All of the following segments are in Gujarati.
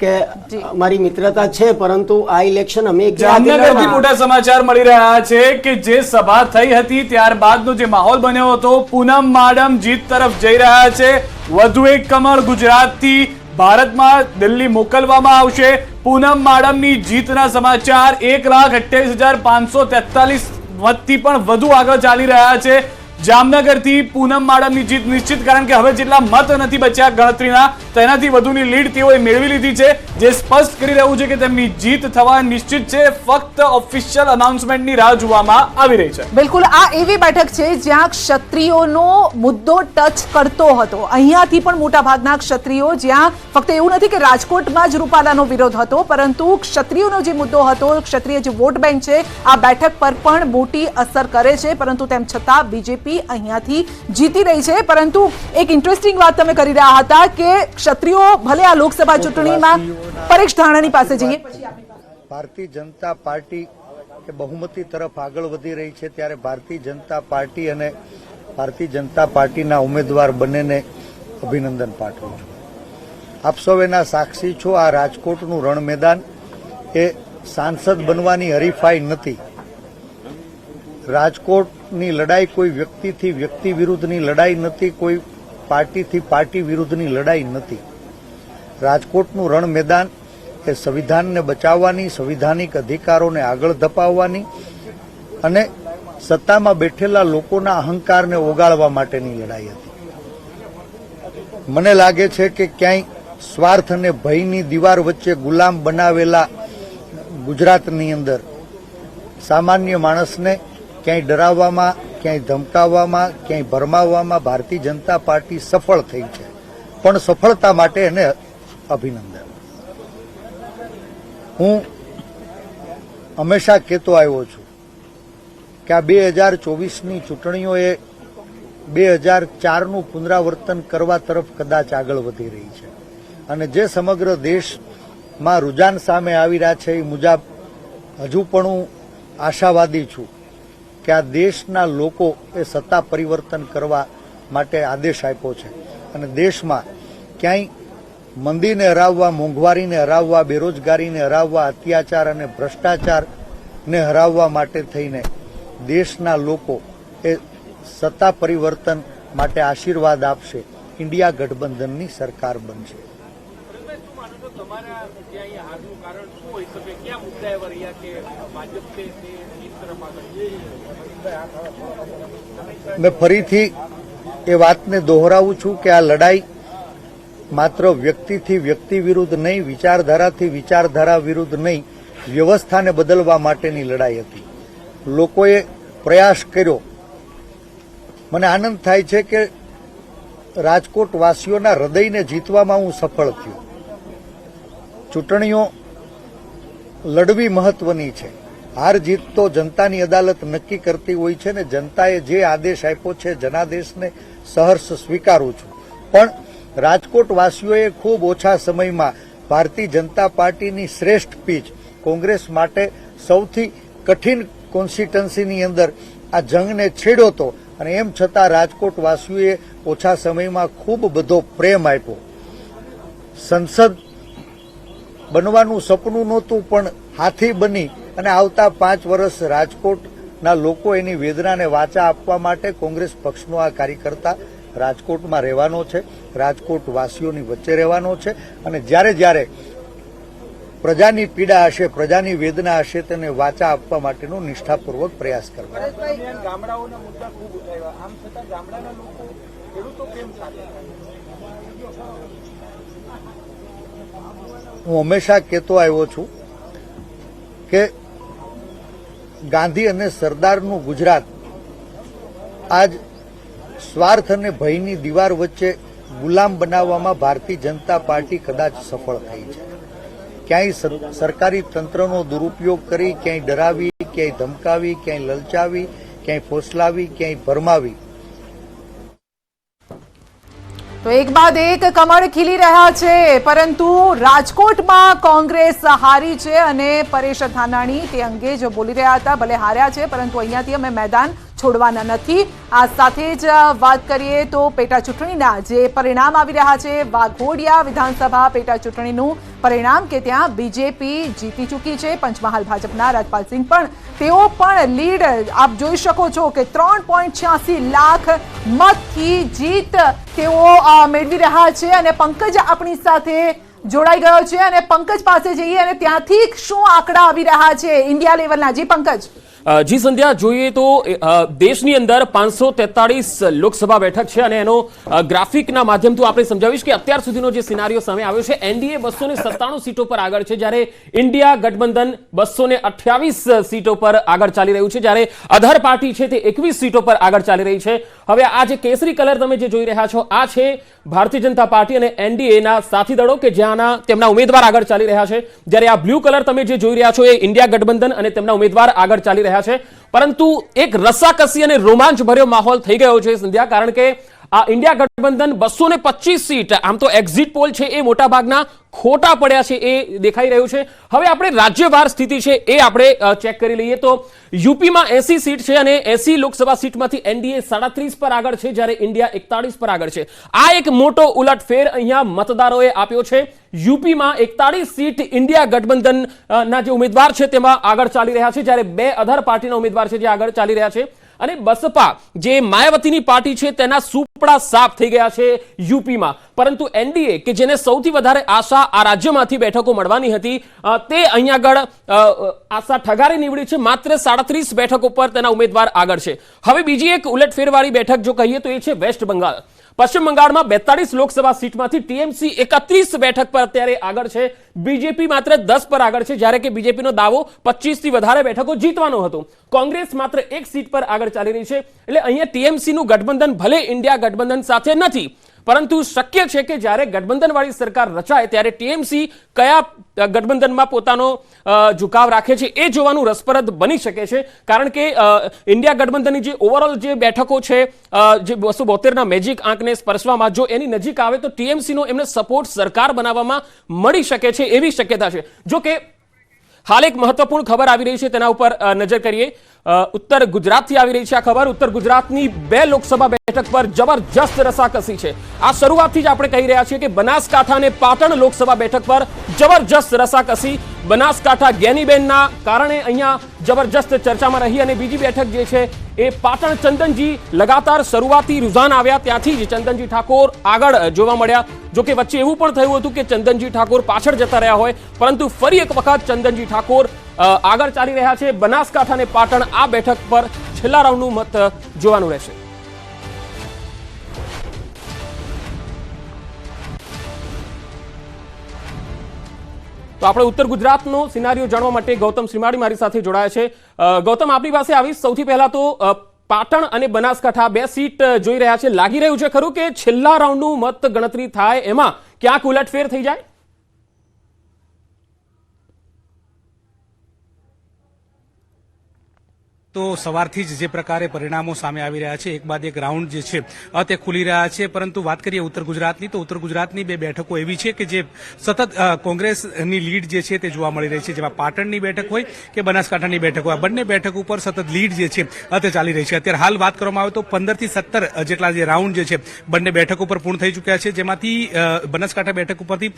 કે અમારી મિત્રતા છે, પરંતુ આ ઇલેક્શન અમે જામનગરથી મોટા સમાચાર મળી રહ્યા છે કે જે સભા થઈ હતી ત્યારબાદનો જે માહોલ બન્યો હતો, પૂનમ માડમ જીત તરફ જઈ રહ્યા છે। વધુ એક કમળ ગુજરાતથી ભારતમાં દિલ્હી મોકલવામાં આવશે। પૂનમ માડમની જીતના સમાચાર 1,28,543 મતથી પણ વધુ આગળ ચાલી રહ્યા છે। જામનગરથી પૂનમ માડમની જીત નિશ્ચિત, કારણ કે હવે જેટલા મત નથી બચ્યા ગણતરીના તેનાથી વધુની લીડ તેઓએ મેળવી લીધી છે, જે સ્પષ્ટ કરી રહ્યું છે કે તેમની જીત થવા નિશ્ચિત છે। ફક્ત ઓફિશિયલ અનાઉન્સમેન્ટની રાહ જોવામાં આવી રહી છે। બિલકુલ, આ એવી બેઠક છે જ્યાં ક્ષત્રિયોનો મુદ્દો ટચ કરતો હતો। અહીંયાથી પણ મોટા ભાગના ક્ષત્રિયો, જ્યાં ફક્ત એવું નથી કે રાજકોટમાં જ રૂપાલાનો વિરોધ હતો, પરંતુ ક્ષત્રિયોનો જે મુદ્દો હતો, ક્ષત્રિય જે વોટ બેંક છે, આ બેઠક પર પણ મોટી અસર કરે છે। પરંતુ તેમ છતાં બીજેપી અહીંયાથી જીતી રહી છે। પરંતુ એક ઇન્ટરેસ્ટિંગ વાત તમે કરી રહ્યા હતા કે ક્ષત્રિયો ભલે આ લોકસભા ચૂંટણીમાં પરેશ ધાનાણી પાસે જઈએ, ભારતીય જનતા પાર્ટી એ બહુમતી તરફ આગળ વધી રહી છે, ત્યારે ભારતીય જનતા પાર્ટી અને ભારતીય જનતા પાર્ટીના ઉમેદવાર બંનેને અભિનંદન પાઠવું છું। આપ સૌ એના સાક્ષી છો, આ રાજકોટનું રણ મેદાન એ સાંસદ બનવાની હરીફાઈ નથી। રાજકોટની લડાઈ કોઈ વ્યક્તિથી વ્યક્તિ વિરુદ્ધની લડાઈ નથી, કોઈ પાર્ટીથી પાર્ટી વિરુદ્ધની લડાઈ નથી। રાજકોટનું રણ મેદાન એ સંવિધાનને બચાવવાની, સંવિધાનિક અધિકારોને આગળ ધપાવવાની અને સત્તામાં બેઠેલા લોકોના અહંકારને ઓગાળવા માટેની લડાઈ હતી। મને લાગે છે કે ક્યાંય સ્વાર્થ અને ભયની દીવાર વચ્ચે ગુલામ બનાવેલા ગુજરાતની અંદર સામાન્ય માણસને ક્યાંય ડરાવવામાં, ક્યાંય ધમકાવવામાં, ક્યાંય ભરમાવવામાં ભારતીય જનતા પાર્ટી સફળ થઈ છે, પણ સફળતા માટે એને અભિનંદન। હું હંમેશા કહેતો આવ્યો છું કે આ 2024ની ચૂંટણીઓ એ 2004નું પુનરાવર્તન કરવા તરફ કદાચ આગળ વધી રહી છે, અને જે સમગ્ર દેશમાં રુઝાન સામે આવી રહ્યા છે એ મુજબ હજુ પણ હું આશાવાદી છું કે આ દેશના લોકો એ સત્તા પરિવર્તન કરવા માટે આદેશ આપ્યો છે, અને દેશમાં ક્યાંય મંદીને હરાવવા, મોંઘવારીને હરાવવા, બેરોજગારીને હરાવવા, અત્યાચાર અને ભ્રષ્ટાચારને હરાવવા માટે થઈને દેશના લોકો એ સત્તા પરિવર્તન માટે આશીર્વાદ આપશે। ઇન્ડિયા ગઠબંધનની સરકાર બનશે। મેં ફરીથી એ વાતને દોહરાવું છું કે આ લડાઈ માત્ર વ્યક્તિથી વ્યક્તિ વિરુદ્ધ નહીં, વિચારધારાથી વિચારધારા વિરુદ્ધ નહીં, વ્યવસ્થાને બદલવા માટેની લડાઈ હતી। લોકોએ પ્રયાસ કર્યો। મને આનંદ થાય છે કે રાજકોટ વાસીઓના હૃદયને જીતવામાં હું સફળ થયો। ચૂંટણીઓ લડવી મહત્વની છે, હાર જીત તો જનતાની અદાલત નક્કી કરતી હોય છે ને જનતાએ જે આદેશ આપ્યો છે જનાદેશને સહર્ષ સ્વીકારું છું। પણ રાજકોટ વાસીઓએ ખૂબ ઓછા સમયમાં ભારતીય જનતા પાર્ટીની શ્રેષ્ઠ પીચ, કોંગ્રેસ માટે સૌથી કઠિન કોન્સ્ટિટ્યુન્સીની અંદર આ જંગને છેડ્યો હતો, અને એમ છતાં રાજકોટ વાસીઓએ ઓછા સમયમાં ખૂબ બધો પ્રેમ આપ્યો। સંસદ બનવાનું સપનું નહોતું, પણ હાથી બની અને આવતા 5 વર્ષ રાજકોટના લોકો એની વેદનાને વાચા આપવા માટે કોંગ્રેસ પક્ષનો આ કાર્યકર્તા રાજકોટમાં રહેવાનો છે, રાજકોટ વાસીઓની વચ્ચે રહેવાનો છે, અને જ્યારે જ્યારે પ્રજાની પીડા હશે, પ્રજાની વેદના હશે, તેને વાચા આપવા માટેનો નિષ્ઠાપૂર્વક પ્રયાસ કરવાનો। ગામડાઓના મુદ્દા ખૂબ ઉઠાવ્યા, આમ છતાં ગામડાના લોકો ખેડૂતો કેમ સાથે? હું હંમેશા કહેતો આવ્યો છું કે ગાંધી અને સરદારનું ગુજરાત આજ સ્વાર્થ અને ભયની દીવાર વચ્ચે ગુલામ બનાવવામાં ભારતીય જનતા પાર્ટી કદાચ સફળ થઈ છે। ક્યાંય સરકારી તંત્રનો દુરુપયોગ કરી, ક્યાંય ડરાવી, ક્યાંય ધમકાવી, ક્યાંય લલચાવી, ક્યાંય ફોસલાવી, ક્યાંય ભરમાવી। તો એક બાદ એક કમળ ખીલી રહ્યા છે, પરંતુ રાજકોટમાં કોંગ્રેસ હારી છે અને પરેશ ધાનાણી તે અંગે જ બોલી રહ્યા હતા। ભલે હાર્યા છે, પરંતુ અહીંયાથી અમે મેદાન છોડવાના નથી। આ સાથે જ વાત કરીએ તો પેટા ચૂંટણીના જે પરિણામ આવી રહ્યા છે, વાઘોડિયા વિધાનસભા પેટા ચૂંટણીનું પરિણામ કે ત્યાં બીજેપી જીતી ચૂકી છે। પંચમહાલ ભાજપના રાજપાલસિંહ પણ તેઓ પણ લીડ આપ જોઈ શકો છો કે 3.86 લાખ મતથી જીત તેઓ મેળવી રહ્યા છે। અને પંકજ આપણી સાથે જોડાઈ ગયો છે અને પંકજ પાસે જઈએ અને ત્યાંથી શું આંકડા આવી રહ્યા છે ઇન્ડિયા લેવલના। જી પંકજ। જી સંધ્યા, જોઈએ તો દેશની અંદર 543 લોકસભા બેઠક છે અને એનો ગ્રાફિકના માધ્યમથી આપણે સમજાવીશ કે અત્યાર સુધીનો જે સિનારીઓ સામે આવ્યો છે, એનડીએ 297 સીટો પર આગળ છે, જ્યારે ઇન્ડિયા ગઠબંધન 228 સીટો પર આગળ ચાલી રહ્યું છે, જ્યારે અધર પાર્ટી છે તે 21 સીટો પર આગળ ચાલી રહી છે। હવે આ જે કેસરી કલર તમે જે જોઈ રહ્યા છો, આ છે ભારતીય જનતા પાર્ટી અને એનડીએના સાથી દળો કે જ્યાંના તેમના ઉમેદવાર આગળ ચાલી રહ્યા છે, જ્યારે આ બ્લુ કલર તમે જે જોઈ રહ્યા છો એ ઇન્ડિયા ગઠબંધન અને તેમના ઉમેદવાર આગળ ચાલી રહ્યા છે। પરંતુ એક રસાકસી અને રોમાંચ ભર્યો માહોલ થઈ ગયો છે સંધ્યા, કારણ કે આ ઇન્ડિયા ગઠબંધન 225 સીટ, આમ તો એક્ઝિટ પોલ છે એ મોટા ભાગના ખોટા પડ્યા છે એ દેખાઈ રહ્યું છે। હવે આપણે રાજ્યવાર સ્થિતિ છે એ આપણે ચેક કરી લઈએ તો યુપીમાં 80 સીટ છે અને 80 લોકસભા સીટમાંથી એનડીએ 37 પર આગળ છે, જ્યારે ઇન્ડિયા 41 પર આગળ છે। આ એક મોટો ઉલટફેર અહીંયા મતદારોએ આપ્યો છે। યુપીમાં 41 સીટ ઇન્ડિયા ગઠબંધન ના જે ઉમેદવાર છે તેમાં આગળ ચાલી રહ્યા છે, જ્યારે 2 અધર પાર્ટીના ઉમેદવાર છે જે આગળ ચાલી રહ્યા છે। અને બસપા જે માયાવતીની પાર્ટી છે તેના સુપડા સાફ થઈ ગયા છે યુપીમાં, પરંતુ એનડીએ કે જેને સૌથી વધારે આશા આ રાજ્યમાંથી બેઠકો મળવાની હતી તે અહીંયા આગળ આશા ઠગારી નીવડી છે। માત્ર 37 બેઠકો પર તેના ઉમેદવાર આગળ છે। હવે બીજી એક ઉલટફેરવાળી બેઠક જો કહીએ તો એ છે વેસ્ટ બંગાળ। પશ્ચિમ બંગાળમાં 42 લોકસભા સીટમાંથી ટીએમસી 31 બેઠક પર અત્યારે આગળ છે, બીજેપી માત્ર 10 પર આગળ છે, જ્યારે કે બીજેપીનો દાવો 25 થી વધારે બેઠકો જીતવાનો હતો। કોંગ્રેસ માત્ર 1 સીટ પર આગળ ચાલી રહી છે। એટલે અહીંયા ટીએમસી નું ગઠબંધન ભલે ઇન્ડિયા ગઠબંધન સાથે નથી, પરંતુ શક્ય છે કે જ્યારે ગઠબંધનવાળી સરકાર રચાય ત્યારે ટીએમસી કયા ગઠબંધનમાં પોતાનો ઝુકાવ રાખે છે એ જોવાનું રસપ્રદ બની શકે છે, કારણ કે ઇન્ડિયા ગઠબંધનની જે ઓવરઓલ જે બેઠકો છે જે 272 ના મેજિક આંકને સ્પર્શવામાં જો એની નજીક આવે તો ટીએમસીનો એમને સપોર્ટ સરકાર બનાવવામાં મળી શકે છે એવી શક્યતા છે। જો કે હાલ એક મહત્વપૂર્ણ ખબર આવી રહી છે, તેના ઉપર નજર કરીએ। ઉત્તર ગુજરાતથી આવી રહી છે આ ખબર। ઉત્તર ગુજરાતની 2 લોકસભા બેઠક પર જબરજસ્ત રસાકસી છે। આ શરૂઆતથી જ આપણે કહી રહ્યા છીએ કે બનાસકાંઠા અને પાટણ લોકસભા બેઠક પર જબરજસ્ત રસાકસી। બનાસકાંઠા જ્ઞાનીબેનના કારણે અહીંયા જબરજસ્ત ચર્ચામાં રહી અને બીજી બેઠક જે છે એ પાટણ ચંદનજી લગાતાર શરૂઆતી રુઝાન આવ્યા ત્યાંથી જ ચંદનજી ઠાકોર આગળ જોવા મળ્યા। જો કે વચ્ચે એવું પણ થયું હતું કે ચંદનજી ઠાકોર પાછળ જતા રહ્યા હોય, પરંતુ ફરી એક વખત ચંદનજી ઠાકોર આગળ ચાલી રહ્યા છે। બનાસકાંઠા અને પાટણ આ બેઠક પર છેલ્લા રાઉન્ડનું મત જોવાનું રહેશે। તો આપણે ઉત્તર ગુજરાતનો સિનારીઓ જાણવા માટે ગૌતમ શ્રીમાળી મારી સાથે જોડાયા છે। ગૌતમ, આપણી પાસે આવીશ। સૌથી પહેલા તો પાટણ અને બનાસકાંઠા 2 સીટ જોઈ રહ્યા છે, લાગી રહ્યું છે ખરું કે છેલ્લા રાઉન્ડનું મત ગણતરી થાય એમાં ક્યાંક ઉલટફેર થઈ જાય? તો સવારથી જ જે પ્રકારે પરિણામો સામે આવી રહ્યા છે, એક બાદ એક રાઉન્ડ જે છે તે ખુલી રહ્યા છે। પરંતુ વાત કરીએ ઉત્તર ગુજરાતની, તો ઉત્તર ગુજરાતની 2 બેઠકો એવી છે કે જે સતત કોંગ્રેસની લીડ જે છે તે જોવા મળી રહી છે, જેમાં પાટણની બેઠક હોય કે બનાસકાંઠાની બેઠક હોય, આ બંને બેઠક ઉપર સતત લીડ જે છે તે ચાલી રહી છે। અત્યારે હાલ વાત કરવામાં આવે તો 15 થી 17 જેટલા જે રાઉન્ડ જે છે બંને બેઠક ઉપર પૂર્ણ થઈ ચૂક્યા છે, જેમાંથી બનાસકાંઠા બેઠક ઉપરથી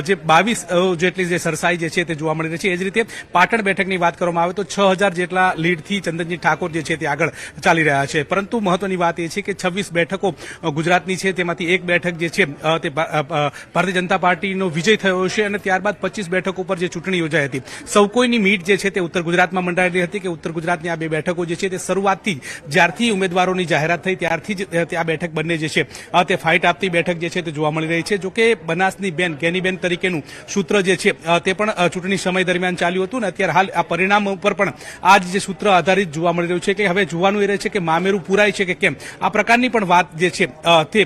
જે 22 જેટલી જે સરસાઈ જે છે તે જોવા મળી રહી છે। એ જ રીતે પાટણ બેઠકની વાત કરવામાં આવે તો 6000 જેટલા લીડથી ચંદનજી ઠાકોર જે છે તે આગળ ચાલી રહ્યા છે। પરંતુ મહત્વની વાત એ છે કે 26 બેઠકો ગુજરાતની છે, તેમાંથી 1 બેઠક જે છે તે ભારતીય જનતા પાર્ટીનો વિજય થયો છે અને ત્યારબાદ 25 બેઠકો ઉપર જે ચૂંટણી યોજાઈ હતી, સૌ કોઈની મીટ જે છે તે ઉત્તર ગુજરાતમાં મંડાયેલી હતી કે ઉત્તર ગુજરાતની આ 2 બેઠકો જે છે તે શરૂઆતથી જ્યારથી ઉમેદવારોની જાહેરાત થઈ ત્યારથી જ આ બેઠક બંને જે છે તે ફાઇટ આપતી બેઠક જે છે તે જોવા મળી રહી છે। જો કે બનાસની બેન જ્ઞાનીબેન તરીકેનું સૂત્ર જે છે તે પણ ચૂંટણી સમય દરમિયાન ચાલ્યું હતું ને અત્યારે હાલ આ પરિણામ ઉપર પણ આ જે સૂત્ર આધારિત જોવા મળી રહ્યું છે કે હવે જોવાનું એ રહે છે કે મામેરું પૂરાય છે કે કેમ, આ પ્રકારની પણ વાત જે છે તે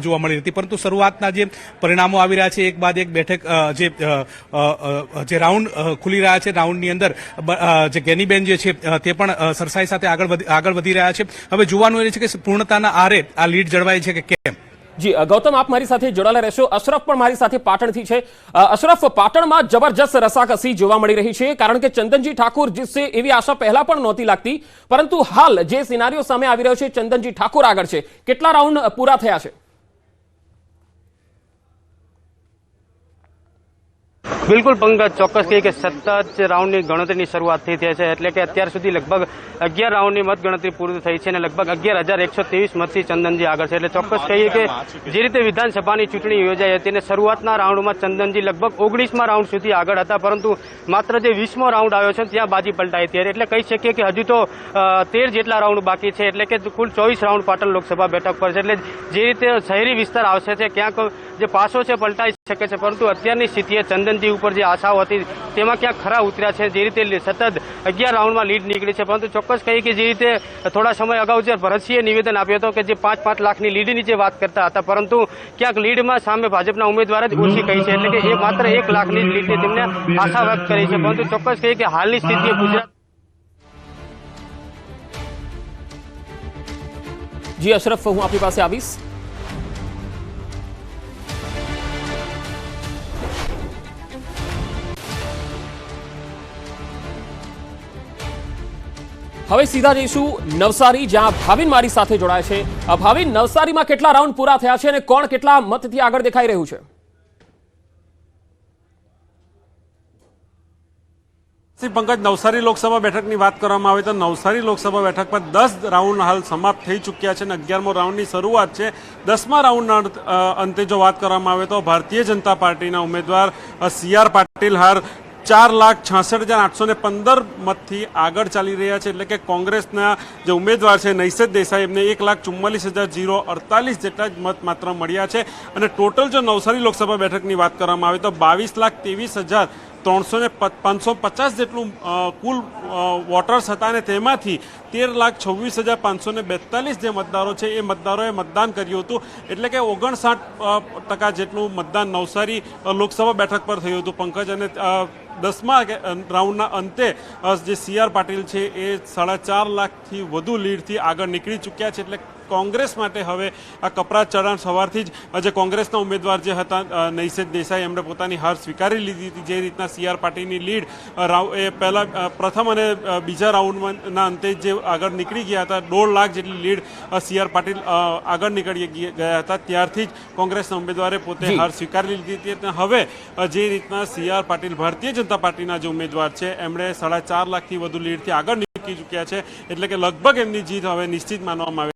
જોવા મળી હતી। પરંતુ શરૂઆતના જે પરિણામો આવી રહ્યા છે, એક બાદ એક બેઠક જે રાઉન્ડ ખુલી રહ્યા છે, રાઉન્ડની અંદર જે જ્ઞાનીબેન જે છે તે પણ સરસાઈ સાથે આગળ વધી રહ્યા છે। હવે જોવાનું એ છે કે પૂર્ણતાના આરે આ લીડ જળવાય છે કે કેમ। જી ગૌતમ, આપ મારી સાથે જોડાયેલા રહેશો. અશરફ પણ મારી સાથે પાટણથી છે. અશરફ, પાટણમાં જબરજસ્ત રસાકસી જોવા મળી રહી છે, કારણ કે ચંદનજી ઠાકોર જીતશે એવી આશા પહેલા પણ નહોતી લાગતી, પરંતુ હાલ જે સિનારીઓ સામે આવી રહ્યો છે, ચંદનજી ઠાકોર આગળ છે. કેટલા રાઉન્ડ પૂરા થયા છે? બિલકુલ પંકજ, ચોક્કસ કહીએ કે સતત રાઉન્ડની ગણતરીની શરૂઆત થઈ છે, એટલે કે અત્યાર સુધી લગભગ 11 રાઉન્ડની મતગણતરી પૂરી થઈ છે અને લગભગ 11,123 મતથી ચંદનજી આગળ છે. એટલે ચોક્કસ કહીએ કે જે રીતે વિધાનસભાની ચૂંટણી યોજાઈ હતી અને શરૂઆતના રાઉન્ડમાં ચંદનજી લગભગ 19મા રાઉન્ડ સુધી આગળ હતા, પરંતુ માત્ર જે 20મો રાઉન્ડ આવ્યો છે ત્યાં બાજી પલટાઈ હતી. એટલે કહી શકીએ કે હજુ તો 13 જેટલા રાઉન્ડ બાકી છે, એટલે કે કુલ 24 રાઉન્ડ પાટણ લોકસભા બેઠક પર છે. એટલે જે રીતે શહેરી વિસ્તાર આવશે છે, ક્યાંક જે પાસો છે પલટાઈ શકે છે, પરંતુ અત્યારની સ્થિતિએ ચંદનજી ઉપર જે આશાઓ હતી તેમાં ક્યાંક ખરા ઉતર્યા છે. જે રીતે સતત 11 રાઉન્ડમાં લીડ નીકળી છે, પરંતુ ચોક્કસ કહીએ કે જે રીતે થોડા સમય અગાઉ જે ભરતસિંહે નિવેદન આપ્યું હતું કે જે 5-5 લાખની લીડની જે વાત કરતા હતા, પરંતુ ક્યાંક લીડમાં સામે ભાજપના ઉમેદવાર જ ઓછી કહી છે, એટલે કે એ માત્ર 1 લાખની લીડની તેમને આશા વ્યક્ત કરી છે. પરંતુ ચોક્કસ કહીએ કે હાલની સ્થિતિએ ગુજરાત. જી અશરફ, હું આપની પાસે આવીશ. હવે સીધા જઈશું નવસારી, જ્યાં ભાવિન મારી સાથે જોડાય છે. ભાવિન, નવસારીમાં કેટલા રાઉન્ડ પૂરા થયા છે અને કોણ કેટલા મતથી આગળ દેખાઈ રહ્યું છે? પંકજ, નવસારી લોકસભા બેઠકની વાત કરવામાં આવે તો નવસારી લોકસભા બેઠક પર 10 રાઉન્ડ હાલ સમાપ્ત થઈ ચૂક્યા છે અને 11મો રાઉન્ડની શરૂઆત છે. 10મા રાઉન્ડના અંતે જો વાત કરવામાં આવે તો ભારતીય જનતા પાર્ટીના ઉમેદવાર CR પાટીલ હાર 4,66,815 મતથી આગળ ચાલી રહ્યા છે. એટલે કે કોંગ્રેસના જે ઉમેદવાર છે નૈસદ દેસાઈ, એમને 1,44,048 જેટલા જ મત માત્ર મળ્યા છે. અને ટોટલ જો નવસારી લોકસભા બેઠકની વાત કરવામાં આવે તો 22,23,550 જેટલું કુલ વોટર્સ હતા અને તેમાંથી 13,26,542 જે મતદારો છે એ મતદારોએ મતદાન કર્યું હતું. એટલે કે 59% જેટલું મતદાન નવસારી લોકસભા બેઠક પર થયું હતું પંકજ. અને 10મા રાઉન્ડના અંતે જે CR પાટીલ છે એ 4.5 લાખથી વધુ લીડથી આગળ નીકળી ચૂક્યા છે. એટલે કોંગ્રેસ માટે હવે આ કપરા ચઢાણ સવારથી જ જે કોંગ્રેસના ઉમેદવાર જે હતા નૈસદ દેસાઈ, એમણે પોતાની હાર સ્વીકારી લીધી હતી. જે રીતના CR પાટીલની લીડ એ પહેલા પ્રથમ અને બીજા રાઉન્ડના અંતે જે આગળ નીકળી ગયા હતા, 1.5 લાખ જેટલી લીડ CR પાટીલ આગળ નીકળી ગયા હતા, ત્યારથી જ કોંગ્રેસના ઉમેદવારે પોતે હાર સ્વીકારી લીધી હતી. હવે જે રીતના CR પાટીલ ભારતીય જનતા પાર્ટીના જે ઉમેદવાર છે એમણે 4.5 લાખથી વધુ લીડથી આગળ નીકળી ચૂક્યા છે. એટલે કે લગભગ એમની જીત હવે નિશ્ચિત માનવામાં આવે